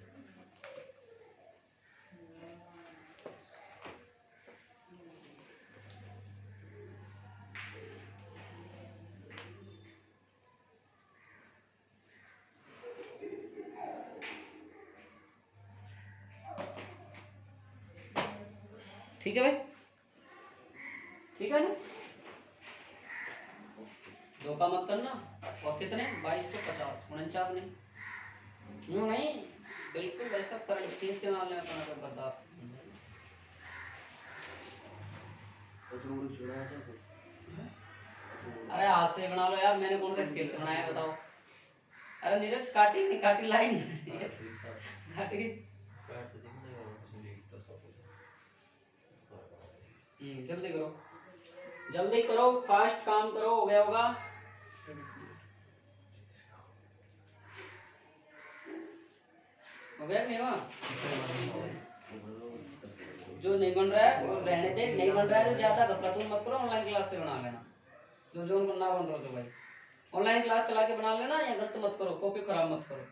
ठीक है भाई, ठीक है ना, धोखा मत करना। और कितने 2250 49 नहीं, यूँ नहीं, बिल्कुल वैसा करंट केस के मामले में करना बर्दाश्त। अरे हाथ से बना लो यार, मैंने कौन सा स्केल से बनाया है बताओ। अरे नीरज काटी नहीं, काटी लाइन काटी। जल्दी करो, जल्दी करो, फास्ट काम करो, हो गया होगा। हो गया नहीं हुआ? जो नहीं बन रहा है वो रहने दे, नहीं बन रहा है तो ज्यादा घबरातुम मत करो, ऑनलाइन क्लास से बना लेना। जो उनको ना बन रहा तो भाई ऑनलाइन क्लास चला के बना लेना, या गलत मत करो, कॉपी खराब मत करो।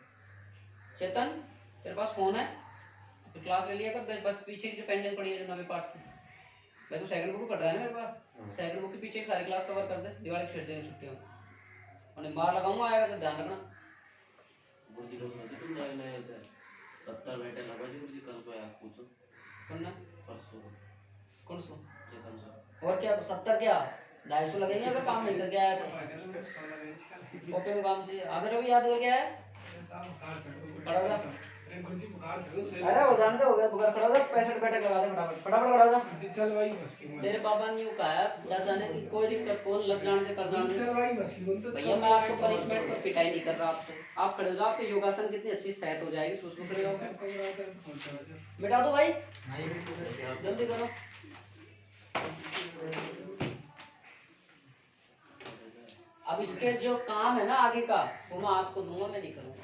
चेतन तेरे पास फोन है तो क्लास ले लिया कर, बस पीछे की जो पेंडिंग पड़ी है जो नवे पार्ट की, भाई तू सेकंड बुक पढ़ रहा है ना मेरे पास, सेकंड बुक के पीछे सारी क्लास कवर कर दे, दिवाली की छुट्टी छुट्टियों में मार लगाऊंगा, आएगा तो ध्यान रखना। गुरुजी को सोचे तुम नए नए से 70 बेटे लगा जी गुरुजी, कल को यार पूछो कौन ना परसों कौन सो चेतन से। और क्या, तो 70 क्या 250 लगेंगे अगर काम नहीं करके आया तो। कॉपी में काम चाहिए। अगर अभी याद हो गया है पढ़ोगा, अरे हो जाने दे, हो गया बुखार, खड़ा हो जा, 65 बैठक लगा दे फटाफट फटाफट खड़ा हो जा। चल भाई बस की तेरे पापा ने यूं कहा क्या जाने की कोई दिक्कत, कौन लग जाने से कर जाने चल भाई बस की तो भैया, मैं आपको पनिशमेंट पर पिटाई नहीं कर रहा आपसे, आप खड़े हो जाओ, आपके योगासन कितनी अच्छी सेहत हो जाएगी, सुस्त खड़े हो। मिटा दो भाई, जल्दी करो। अब इसके जो काम है ना आगे का वो मैं आपको दूंगा, मैं नहीं करूँगा,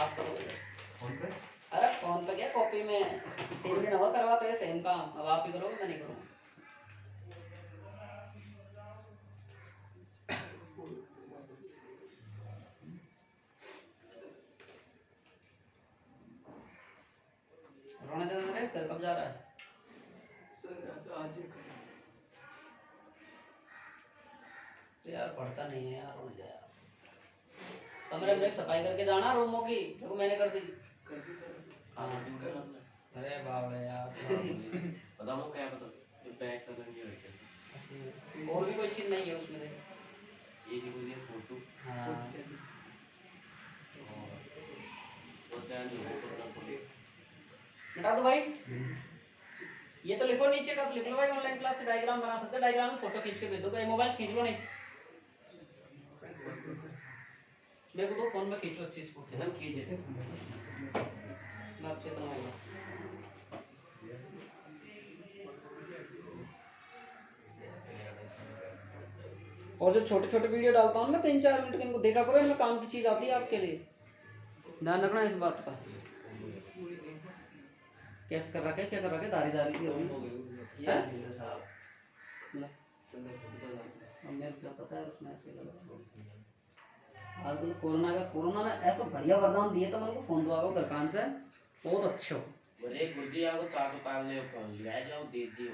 आप करोगे फोन पे। अरे फोन पे क्या, कॉपी में 3 दिन हुआ करवाते हैं सेम काम, अब आप ही करोगे, मैं नहीं करूँगा। रोने दे नरेश, घर कब जा रहा है? यार पढ़ता नहीं है यार, रोने जा यार। कमरे में सफाई करके जाना रूमों की, देखो मैंने कर दी। हाँ अरे बाप रे यार पता मैं क्या बता, ये पैक कर रही है और भी कोई चीज नहीं है उसमें, ये की मुझे फोटो। हाँ तो चैन वो करना पड़े। मिटा दो भाई, ये तो लिखो नीचे का, तो लिख लो भाई, ऑनलाइन क्लास से डायग्राम बना सकते हैं, डायग्राम में फोटो खींच के भेज दो, मोबाइल खींच लो नहीं, मेरे को तो फोन में खींचो अच्छी इसको, चेतन खींचे थे मैं अब चेतन होगा। और जो छोटे छोटे वीडियो डालता हूँ मैं 3-4 मिनट के, इनको देखा करो, इनमें काम की चीज आती है आपके लिए, ध्यान रखना इस बात का। कैसे कर रखा है, क्या कर रखा है, दारी दारी की होगी है मेरे क्या पता है उसमें ऐसे लगा। आजकल कोरोना ने ऐसा बढ़िया वरदान दिए, तो मेरे को फोन दो दरकान से, बहुत अच्छे हो। बोले गुरुजी आपको 400 काल ले फोन लिया जाओ दे दियो।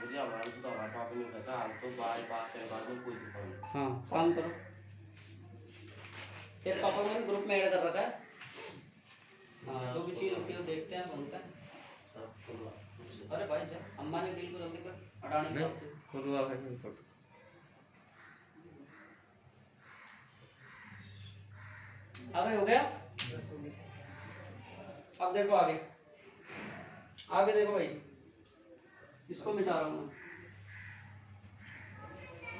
मुझे हमारा तो हमारे पापा ने कहा हाल तो बाहर पास के बाद में कोई दिक्कत नहीं। हाँ काम करो, तेरे पापा ने ग्रुप में ऐड कर रखा है। हाँ जो भी चीज होती है वो देखते हैं, सुनते हैं। अरे भाई जा, अम्मा ने दिल को जल्दी कर, हटाने का खुदवा भाई फोटो। आगे हो गया, अब देखो आगे, आगे देखो भाई, इसको मिटा रहा हूँ मैं,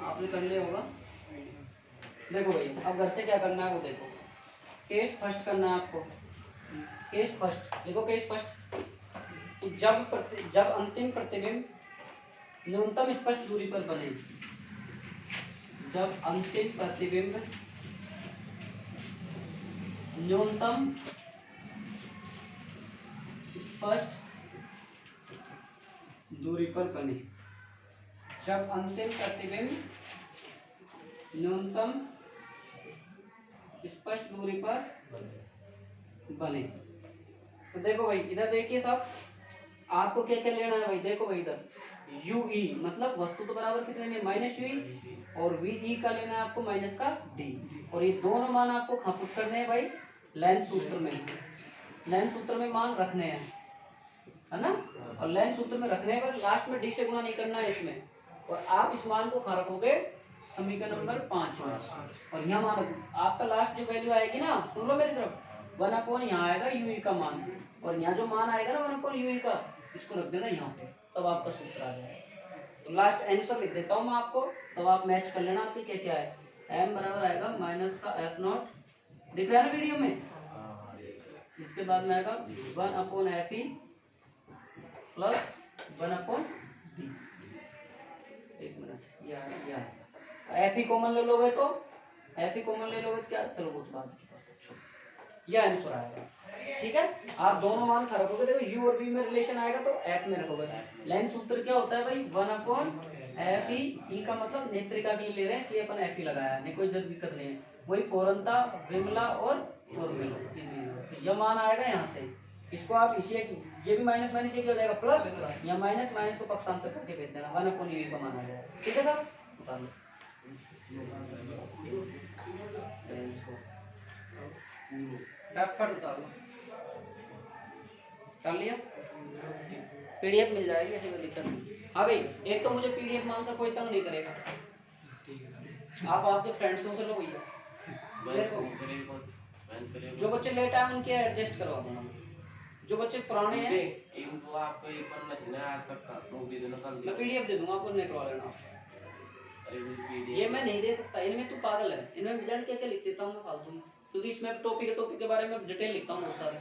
आपने कर लिया होगा। देखो भाई अब घर से क्या करना है वो देखो, केस फर्स्ट करना है आपको, केस फर्स्ट देखो, केस फर्स्ट जब अंतिम प्रतिबिंब न्यूनतम स्पष्ट दूरी पर बने, जब अंतिम प्रतिबिंब न्यूनतम स्पष्ट दूरी पर बने। जब अंतिम प्रतिबिंब न्यूनतम स्पष्ट दूरी पर बने। तो देखो भाई इधर देखिए साहब, आपको क्या क्या लेना है भाई, देखो भाई इधर यू ई मतलब वस्तु तो बराबर कितने में माइनस यू ई, और वी ई का लेना है आपको माइनस का डी, और ये दोनों मान आपको कहाँ पुट करने हैं भाई, लेंस सूत्र में। लेंस सूत्र में मान रखने हैं, है ना, और लेंस सूत्र में रखने पर लास्ट में डी से गुणा नहीं करना है इसमें, और आप इस मान को कहाँ रखोगे, समीकरण नंबर 5 में, और यहाँ मान आपका लास्ट जो वैल्यू आएगी ना, सुन लो मेरी तरफ, 1/, यहाँ आएगा यू का मान, और यहाँ जो मान आएगा ना 1/u का, इसको रख देना यहाँ पे, तब आपका सूत्र आ जाएगा। तो लास्ट आंसर लिख देता हूँ मैं आपको, तब आप मैच कर लेना आपकी क्या क्या है। m बराबर आएगा माइनस का f0, दिख रहा है ना वीडियो में, इसके बाद में आएगा 1/fe प्लस 1/d। एक मिनट, या एफ कॉमन ले लोगे तो, एफ कॉमन ले लोगे तो क्या, चलो वो तो बात, यह आंसर आएगा। ठीक है, आप दोनों मान खा रखोगे, देखो यू और वी में रिलेशन आएगा तो एफ में रखोगे। लेंस सूत्र क्या होता है भाई, 1/f ई का मतलब नेत्रिका के लिए ले रहे हैं इसलिए अपन एफ ही लगाया है, नहीं कोई दिक्कत नहीं है। वही फोरनता, विमला और उर्मिला, यह मान आएगा यहाँ से, इसको आप इसी ये भी माइनस माइनस ये क्या हो जाएगा प्लस, या माइनस माइनस को पक्षांतर करके भेज देना, 1/u का मान आ जाएगा। ठीक है सर, बता लो फटाफट उतार लो, कर लिया, पीडीएफ मिल जाएगी, ऐसी कोई दिक्कत नहीं। हाँ भाई, एक तो मुझे पीडीएफ मांगकर कोई तंग नहीं करेगा, आप आपके फ्रेंड्सों से लो भैया, जो बच्चे लेट आए उनके एडजस्ट करवा दूंगा, जो बच्चे पुराने हैं मैं पीडीएफ दे दूंगा आपको, नेट वाले ना, ये मैं नहीं दे सकता, इनमें तू पागल है, इनमें रिजल्ट क्या क्या लिख देता हूँ मैं फालतू में, क्योंकि इसमें टॉपिक के बारे में डिटेल लिखता हूँ बहुत सारे।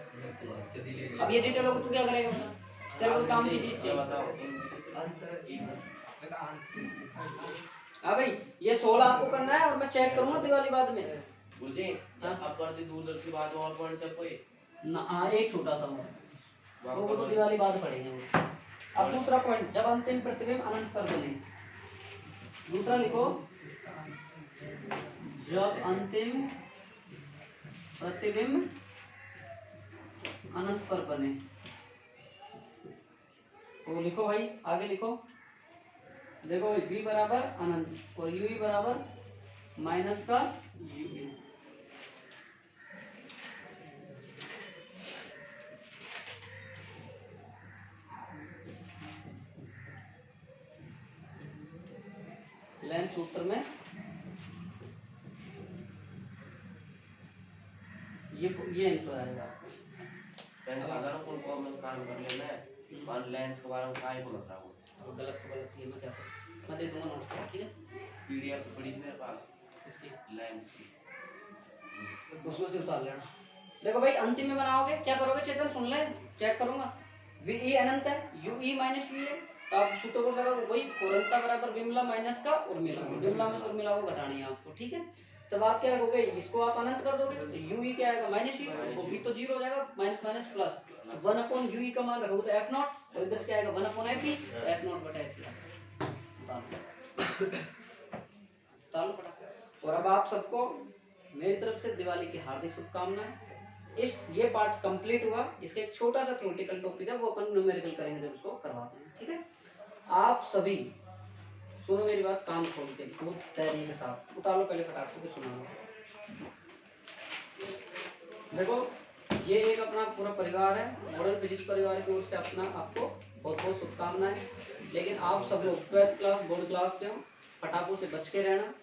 अब ये डिटेल होगा तो क्या करेगा बता, तेरे को काम की चीज चाहिए। हाँ भाई, ये 16 आपको करना है और मैं चेक करूंगा दिवाली बाद में। मुझे अपर दूरदर्शी बात और पॉइंट से कोई ना, हाँ एक छोटा सा वो तो दिवाली बाद पढ़ेंगे वो। अब दूसरा पॉइंट, जब अंतिम प्रतिबिंब अनंत पर बने, दूसरा लिखो, जब अंतिम प्रतिबिंब अनंत पर बने, तो लिखो भाई, आगे लिखो, देखो v बराबर अनंत और u बराबर माइनस का u। लेंस सूत्र में ये आंसर आएगा साधारण को में काम कर लेना है, मान लेंस के बारे में काय को लग रहा हूं, अब गलत तो गलत है, मैं क्या करूं, मैं दे दूंगा नोट्स, ठीक है, पीडीएफ तो पड़ी मेरे पास इसकी लेंस की, उसमें से उतार लेना। देखो भाई, अंतिम में बनाओगे क्या करोगे चेतन, सुन ले, चेक करूंगा, वी ई अनंत है, यू ई माइनस यू है, तो आप सूत्र को लगा वही फोरनता बराबर विमला माइनस का उर्मिला, विमला में उर्मिला को घटानी है आपको। ठीक है, जब आप क्या रखोगे, इसको आप अनंत कर दोगे तो यू ई क्या आएगा माइनस यू, वो भी तो जीरो हो जाएगा, माइनस माइनस प्लस 1/u का मान रखोगे तो f नॉट, और इधर से क्या आएगा 1/f, f नॉट बटा f। तालो फटाफट। और अब आप सबको मेरी तरफ से दिवाली की हार्दिक शुभकामनाएं। इस ये पार्ट कंप्लीट हुआ, इसका एक छोटा सा थ्योरेटिकल टॉपिक है, वो अपन न्यूमेरिकल करेंगे जब उसको करवाते हैं। ठीक है, आप सभी सुनो मेरी बात कान खोल के, बहुत तैयारी के साथ उतारो, पहले फटाक से सुना लो। देखो, ये एक अपना पूरा परिवार है, मॉडल फिजिक्स परिवार की ओर से अपना आपको बहुत बहुत शुभकामनाएं। लेकिन आप सब लोग 12th क्लास बोर्ड क्लास के हो, पटाखों से बच के रहना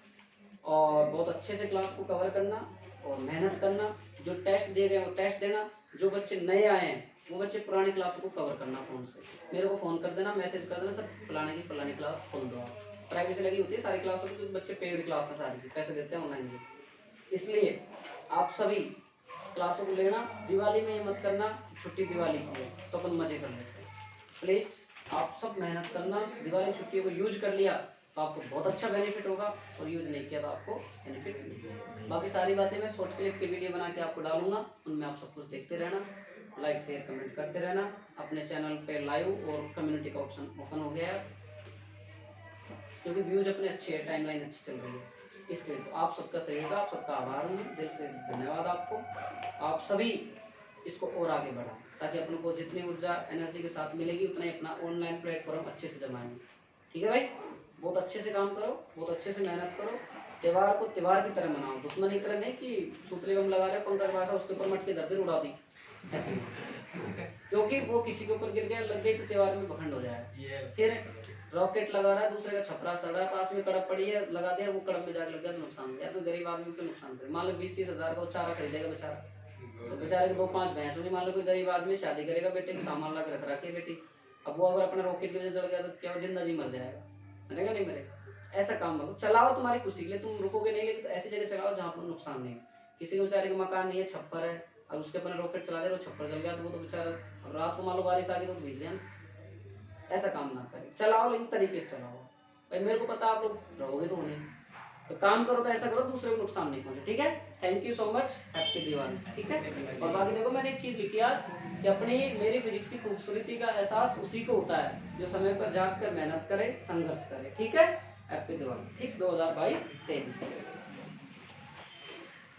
और बहुत अच्छे से क्लास को कवर करना और मेहनत करना। जो टेस्ट दे रहे हैं वो टेस्ट देना। जो बच्चे नए आए हैं वो बच्चे पुरानी क्लासों को कवर करना, फोन से मेरे को फ़ोन कर देना, मैसेज कर देना, सर फलाने की फलानी क्लास खोल दो। आप प्राइवेसी लगी होती है सारी क्लासों की, बच्चे पेड क्लास है सारी की, पैसे देते हैं ऑनलाइन की। इसलिए आप सभी क्लासों को लेना। दिवाली में ये मत करना छुट्टी दिवाली की है तो अपन मजे कर लेते हैं। प्लीज़ आप सब मेहनत करना, दिवाली छुट्टियों को यूज कर लिया तो आपको बहुत अच्छा बेनिफिट होगा, और यूज नहीं किया तो आपको बेनिफिट नहीं होगा। बाकी सारी बातें मैं शॉर्ट क्लिप के वीडियो बना के आपको डालूंगा, उनमें आप सब कुछ देखते रहना। लाइक शेयर कमेंट करते रहना। अपने चैनल पे लाइव और कम्युनिटी का ऑप्शन ओपन हो गया है, क्योंकि व्यूज अपने अच्छे है, टाइमलाइन अच्छी चल रही है इसके लिए। तो आप सबका सहयोग, आप सबका आभार हूँ, दिल से धन्यवाद आपको। आप सभी इसको और आगे बढ़ाएं, ताकि अपन को जितनी ऊर्जा एनर्जी के साथ मिलेगी उतना ही अपना ऑनलाइन प्लेटफॉर्म अच्छे से जमाएंगे। ठीक है भाई, बहुत अच्छे से काम करो, बहुत अच्छे से मेहनत करो, त्यौहार को त्यौहार की तरह मनाओ। दुश्मनी तरह नहीं कि सूतले बम लगा रहे पंकज भाषा उसके ऊपर मटके दर्द उड़ा दी, ऐसे नहीं। क्योंकि वो किसी के ऊपर गिर गया, लग गई, तो त्यौहार में भखंड हो जाएगा। फिर रॉकेट लगा रहा है, दूसरे का छपरा सड़ा है, पास में कड़प पड़ी है, लगा दिया, वो कड़प में जाकर लग गया तो नुकसान हो गया। तो गरीब आदमी को नुकसान करे। मान लो 20-30 हजार का वो चारा खरीदेगा बेचारा, तो बेचारे को 2-5 भैंस होगी। मान लो कोई गरीब आदमी शादी करेगा, बेटे को सामान ला के रख रखी है बेटी, अब वो अगर अपना रॉकेट की वजह से जड़ गया तो क्या वो जिंदा जी मर जाएगा? मरेगा नहीं मरेगा? ऐसा काम करो, चलाओ तुम्हारी खुशी के लिए, तुम रुकोगे नहीं, लेकिन तो ऐसी जगह चलाओ जहाँ पर नुकसान नहीं है। किसी के बेचारे का मकान नहीं है, छप्पर है, और उसके अपने रॉकेट चला दे, वो छप्पर जल गया, तो वो तो बेचारा, अब रात को मान लो बारिश आ गई तो भीज गया। ऐसा काम ना करें, चलाओ लेकिन तरीके से चलाओ भाई। मेरे को पता आप लोग रहोगे तो नहीं, तो काम करो तो ऐसा करो दूसरे को नुकसान नहीं पहुंचे। ठीक है, thank you so much, happy Diwali. ठीक है, और बाकी देखो मैंने एक चीज लिखी आज कि अपनी मेरी फिजिक्स की खूबसूरती का एहसास उसी को होता है जो समय पर जाग कर मेहनत करे, संघर्ष करे। ठीक है, हैप्पी दिवाली। ठीक, 2022-23।